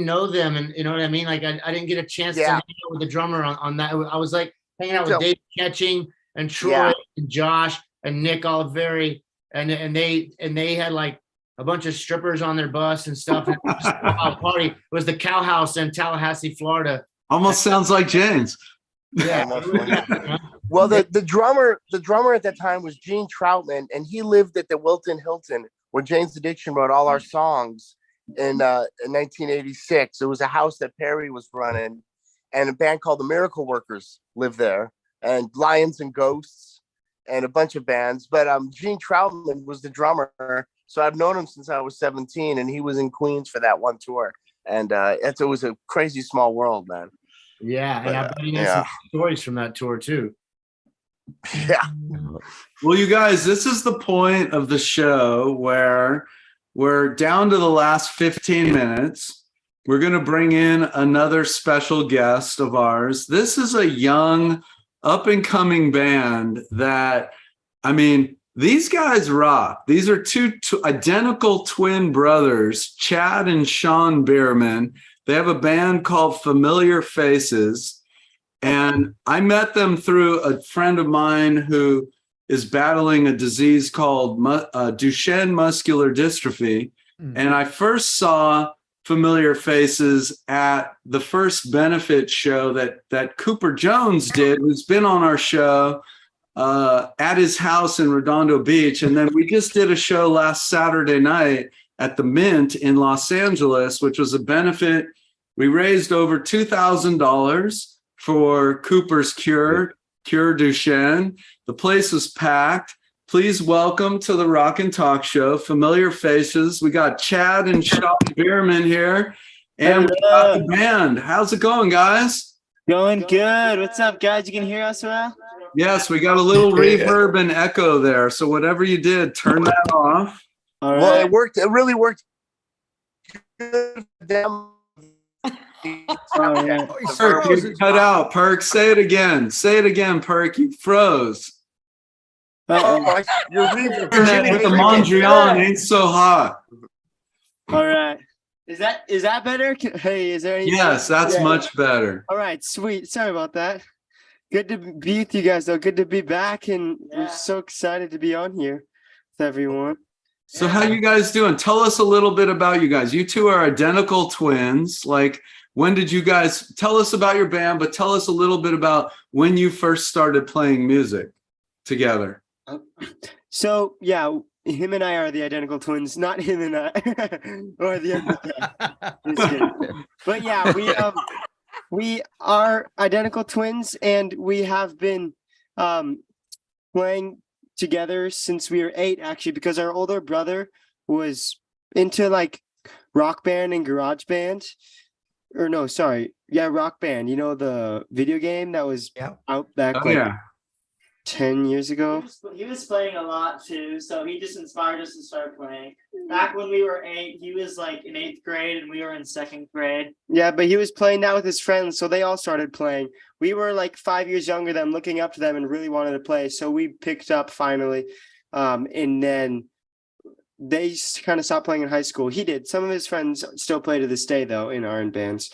know them, and you know what I mean? Like I didn't get a chance to hang out with the drummer on that. I was like hanging out with Dave Ketching and Troy and Josh and Nick Oliveri, and they had like a bunch of strippers on their bus and stuff. And it was just a wild party. It was the Cow House in Tallahassee, Florida. Almost sounds like Jane's. Yeah. Well, the drummer at that time was Gene Troutman, and he lived at the Wilton Hilton where Jane's Addiction wrote all our songs in 1986. It was a house that Perry was running, and a band called the Miracle Workers lived there, and Lions and Ghosts, and a bunch of bands. But Gene Troutman was the drummer, so I've known him since I was 17, and he was in Queens for that one tour, and it was a crazy small world, man. Yeah, and I bet he has some stories from that tour too. Yeah. Well, you guys, this is the point of the show where we're down to the last 15 minutes. We're going to bring in another special guest of ours. This is a young, up-and-coming band that, I mean, these guys rock. These are two identical twin brothers, Chad and Sean Bierman. They have a band called Familiar Faces. And I met them through a friend of mine who is battling a disease called Duchenne muscular dystrophy. And I first saw Familiar Faces at the first benefit show that Cooper Jones did, who's been on our show, at his house in Redondo Beach. And then we just did a show last Saturday night at the Mint in Los Angeles, which was a benefit. We raised over $2,000 for Cooper's Cure Duchenne. The place was packed. Please welcome to the Rock and Talk Show, Familiar Faces. We got Chad and Sean Bierman here, and we got the band. How's it going, guys? Going good. What's up, guys? You can hear us well? Yes, we got a little reverb and echo there. So whatever you did, turn that off. All right. Well, it worked. It really worked. Good for them. Perk, you cut out. Perk, say it again. Say it again, Perk. You froze. Your Internet with the Mondrian ain't so hot. All right. Is that better? Hey, is there any? Yes, that's much better. All right, sweet. Sorry about that. Good to be with you guys, though. Good to be back, and we're so excited to be on here with everyone. So how you guys doing? Tell us a little bit about you guys. You two are identical twins. Like, when did you guys tell us about your band, but tell us a little bit about when you first started playing music together. So yeah, him and I are the identical twins, not him and I or the other. But yeah, we are identical twins, and we have been playing together since we were 8, actually, because our older brother was into like Rock Band and Garage Band. Or no, sorry. Yeah, Rock Band. You know, the video game that was out back 10 years ago. He was playing a lot too, so he just inspired us to start playing. Back when we were 8, he was like in 8th grade and we were in 2nd grade. Yeah, but he was playing that with his friends, so they all started playing. We were like 5 years younger than looking up to them and really wanted to play, so we picked up finally. And then they kind of stopped playing in high school. He did. Some of his friends still play to this day, though, in our bands.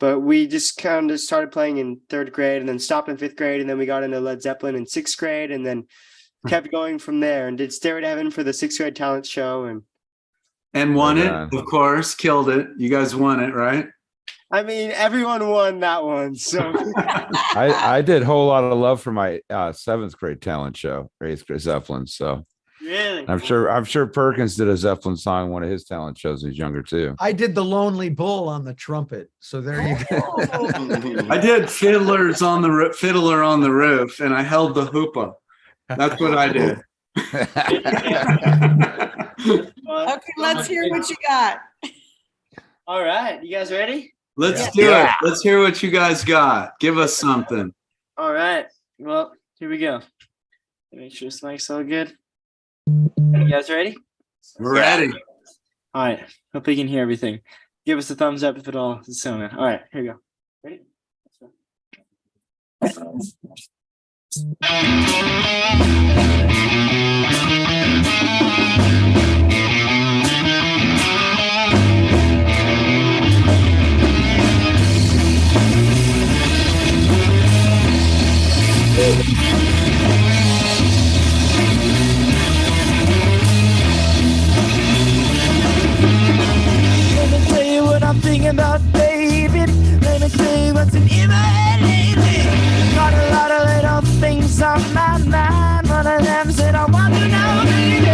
But we just kind of started playing in 3rd grade and then stopped in 5th grade. And then we got into Led Zeppelin in 6th grade and then kept going from there and did Stairway to Heaven for the 6th grade talent show. And won it, of course, killed it. You guys won it, right? I mean, everyone won that one. So I did a whole lot of love for my 7th grade talent show, 8th grade Zeppelin. So really, I'm sure Perkins did a Zeppelin song, one of his talent shows when he was younger too. I did the Lonely Bull on the trumpet. So there you go. I did Fiddler on the Roof, and I held the hoopah. That's what I did. Okay, let's hear what you got. All right, you guys ready? Let's do it. Let's hear what you guys got. Give us something. All right. Well, here we go. Make sure this mic's all good. You guys ready? We're ready. All right. Hope you can hear everything. Give us a thumbs up if it all is sounding. All right. Here we go. Ready? Let me tell you what I'm thinking about, baby. Let me tell you what's in my head lately. Got a lot of little things on my mind. One of them said I want to know, baby.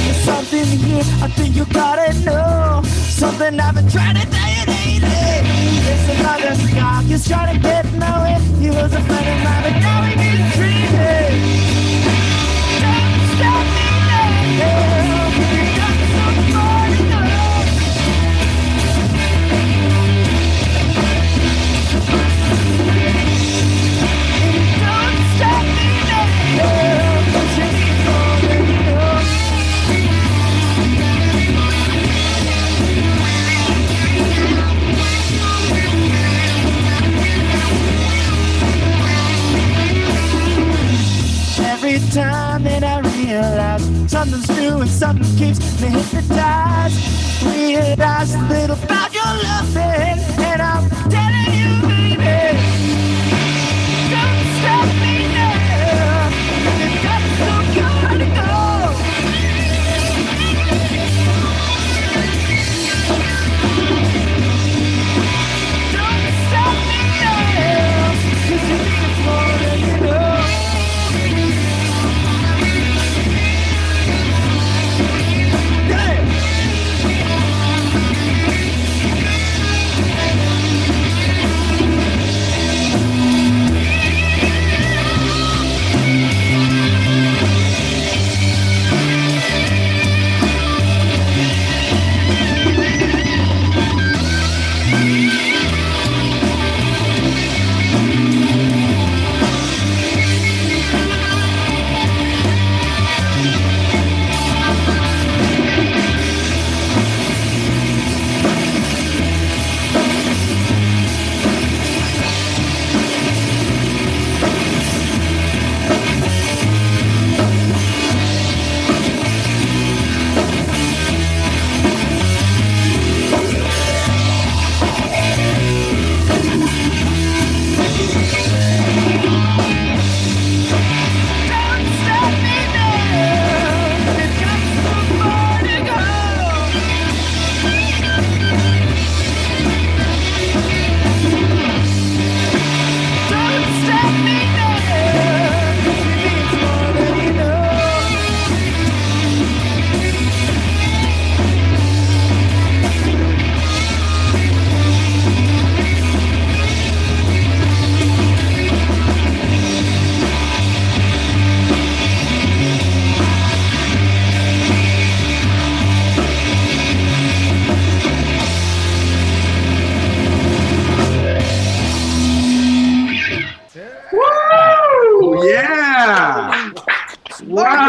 There's something here I think you gotta know. Something I've been trying to tell you lately. It's another guy who's trying to get nowhere. He was a friend of mine, but now he needs dreaming. Don't stop me now. You got so far to go. Don't stop me now. You keep going, you know. Every time that I realize something's new and something keeps me hypnotized, realize a little about your loving, and I'm telling you, baby, don't stop me now. You've got so far to go. Don't stop me now, 'cause you think it's more than you know.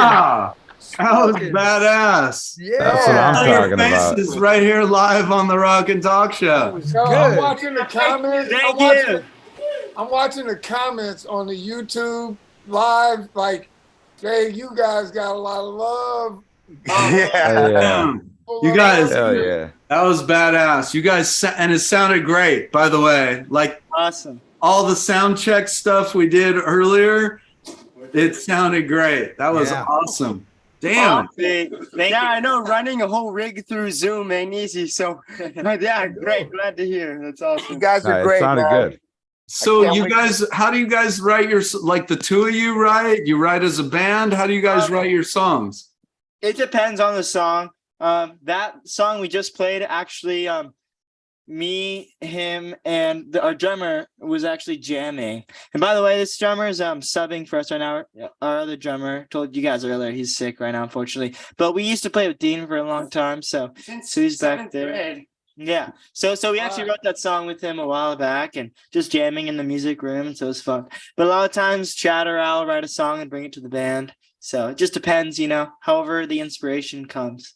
Yeah. That was badass. Yeah. That's what I'm talking about. Faces right here live on the Rock and Talk Show. So I'm watching the comments. Thank I'm watching the comments on the YouTube live. Like, Jay, you guys got a lot of love. Yeah. You guys, Hell yeah. that was badass. You guys, and it sounded great, by the way. Like, Awesome. all the sound check stuff we did earlier, it sounded great. That was awesome. Damn. Yeah, I know running a whole rig through Zoom ain't easy. So, yeah, great. Glad to hear. That's awesome. You guys are It great, sounded man. good. So you guys, how do you guys write your, like the two of you write? You write as a band? How do you guys write your songs? It depends on the song. That song we just played, actually, me, him, and our drummer was actually jamming. And by the way, this drummer is subbing for us right now. Our other drummer, told you guys earlier, he's sick right now, unfortunately. But we used to play with Dean for a long time, so he's back there. Grade. Yeah. So we actually wrote that song with him a while back and just jamming in the music room. So it was fun. But a lot of times Chad or I'll write a song and bring it to the band. So it just depends, however the inspiration comes.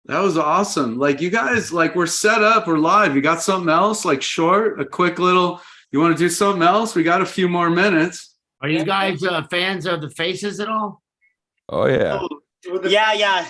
That was awesome. Like you guys, like we're set up, we're live. You got something else, like short, a quick little, you want to do something else? We got a few more minutes. Are you guys fans of the Faces at all? Oh yeah.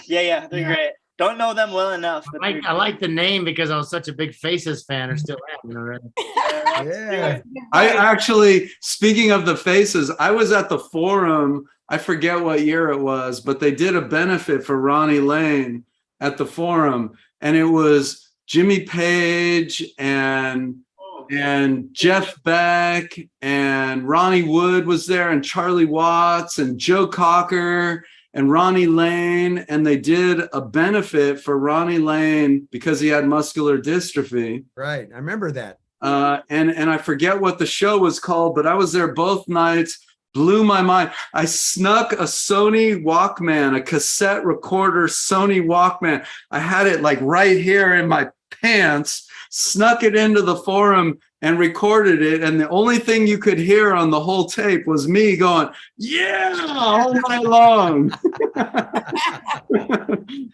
Yeah. They're great. Don't know them well enough. But I like the name because I was such a big Faces fan, or still am already. Yeah. I actually, speaking of the Faces, I was at the Forum. I forget what year it was, but they did a benefit for Ronnie Lane at the Forum, and it was Jimmy Page and Jeff Beck and Ronnie Wood was there, and Charlie Watts and Joe Cocker and Ronnie Lane, and they did a benefit for Ronnie Lane because he had muscular dystrophy. Right. I remember that. And I forget what the show was called, but I was there both nights. Blew my mind. I snuck a Sony Walkman, a cassette recorder Sony Walkman. I had it like right here in my pants, snuck it into the Forum and recorded it. And the only thing you could hear on the whole tape was me going, yeah, all night long.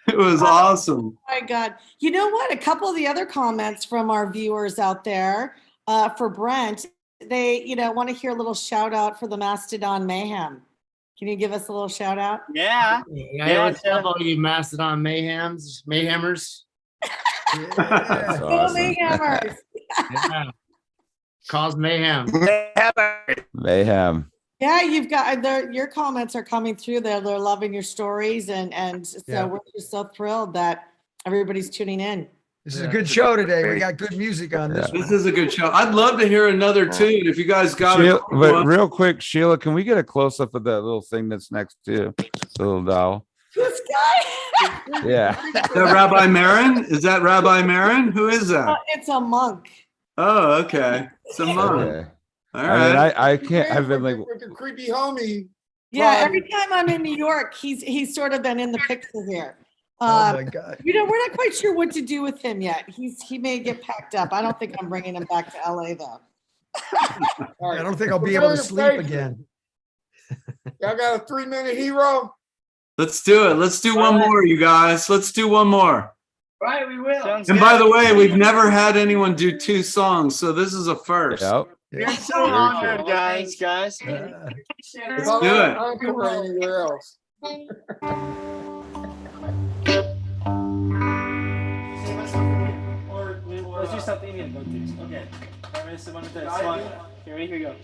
It was awesome. Oh my God. You know what? A couple of the other comments from our viewers out there for Brent, they, want to hear a little shout out for the Mastodon Mayhem. Can you give us a little shout out? Yeah. What's up, all you Mastodon Mayhemers? That's Go awesome. Mayhemers. Yeah. Cause mayhem. Mayhem. Yeah, you've got your comments are coming through there. They're loving your stories, and so we're just so thrilled that everybody's tuning in. This is a good show today. We got good music on this. This is a good show. I'd love to hear another tune if you guys got it. But real quick, Sheila, can we get a close up of that little thing that's next to you? The little doll. This guy. Yeah. Is that Rabbi Marin? Is that Rabbi Marin? Who is that? It's a monk. Oh, okay. It's a monk. Okay. All I right. mean, I can't. I've been like, with the creepy homie. Yeah, every time I'm in New York, he's sort of been in the picture here. Oh my God. We're not quite sure what to do with him yet. He may get packed up. I don't think I'm bringing him back to LA though. All right. I don't think I'll be able to sleep again. Y'all got a 3-minute hero? Let's do it. Let's do one more, you guys. Let's do one more. Right, we will. And by the way, we've never had anyone do 2 songs, so this is a first. yep. We're so honored, guys. Let's do it. Encore anywhere else. Let's do something you go to. Okay. Here we go.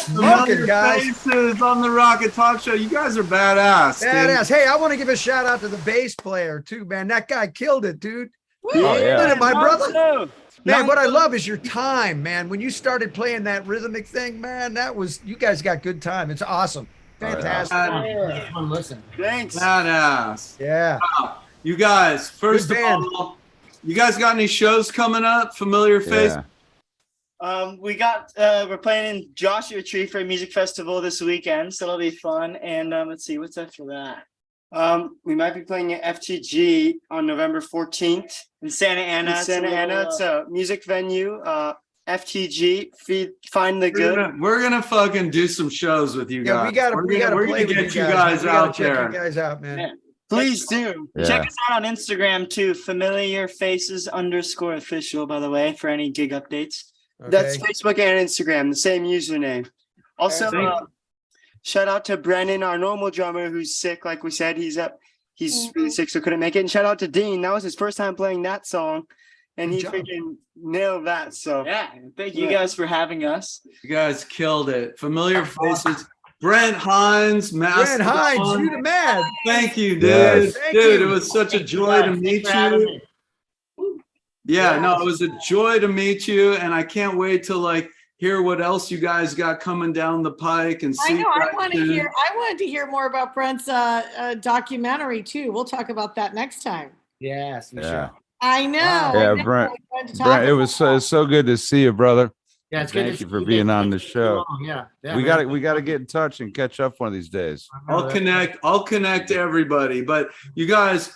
Smoking, guys. Faces on the Rocket Talk Show. You guys are badass. Badass. Hey, I want to give a shout out to the bass player too, man. That guy killed it, dude. Oh, yeah. My brother. Man, Nice. what I love is your time, man. When you started playing that rhythmic thing, man, that was, you guys got good time. It's awesome. Fantastic. Fun listen. Thanks. Badass. Yeah. Wow. You guys, first Good of band. all, you guys got any shows coming up? Familiar face? Yeah. We're playing in Joshua Tree for a music festival this weekend, so it'll be fun. And let's see, what's after that? We might be playing at FTG on November 14th In Santa Ana. in Santa Ana. It's a music venue. FTG. Find the good. We're gonna fucking do some shows with you Yeah, guys. we gotta We're gonna play with get you guys. you guys We gotta out check there. you guys out, man. Yeah. Please do. Yeah. Check us out on Instagram too, familiarfaces_official, by the way, for any gig updates. That's Okay. Facebook and Instagram, the same username. Also, Thank shout out to Brennan, our normal drummer, who's sick. Like we said, he's really sick, so couldn't make it. And shout out to Dean. That was his first time playing that song, and Good he job. freaking nailed that. So Yeah, thank you guys for having us. You guys killed it. Familiar faces. Brent Hinds, Brent Mastodon. Hinds, you the man. Thank you, dude. Yes. Thank Dude, you. it was such a joy to meet Thanks for having you. me. Yeah, no, it was a joy to meet you, and I can't wait to like hear what else you guys got coming down the pike and I see. know. I that want to soon. hear. I wanted to hear more about Brent's documentary too. We'll talk about that next time. Yes, for Yeah. sure. I know. Yeah, I know. Brent. I wanted to talk Brent, it about was that. so good to see you, brother. Yeah, it's good. Thank to you for see being on the Thanks for show. being on. Yeah, We man. got to get in touch and catch up one of these days. I'll connect everybody. But you guys,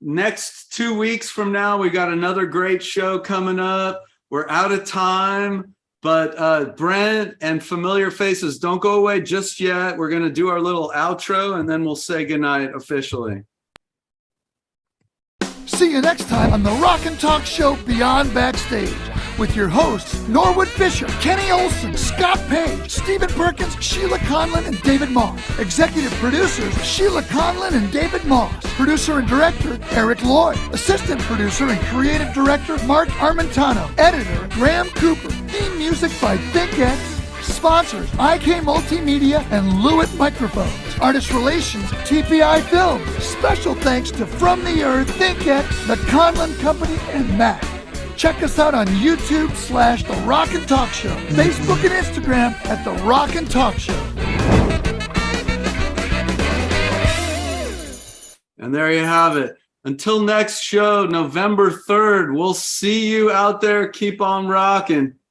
next 2 weeks from now, we got another great show coming up. We're out of time, but Brent and Familiar Faces, don't go away just yet. We're going to do our little outro and then we'll say goodnight officially. See you next time on the Rock and Talk Show Beyond Backstage with your hosts Norwood Fisher, Kenny Olson, Scott Page, Stephen Perkins, Sheila Conlon, and David Moss. Executive producers Sheila Conlon and David Moss. Producer and director Eric Lloyd. Assistant producer and creative director Mark Armentano. Editor Graham Cooper. Theme music by ThinkX. Sponsors IK Multimedia and Lewitt Microphones. Artist Relations TPI Films. Special thanks to From the Earth, ThinkX, The Conlon Company, and Mac. Check us out on YouTube/The Rock and Talk Show. Facebook and Instagram at The Rock and Talk Show. And there you have it. Until next show, November 3rd, we'll see you out there. Keep on rocking.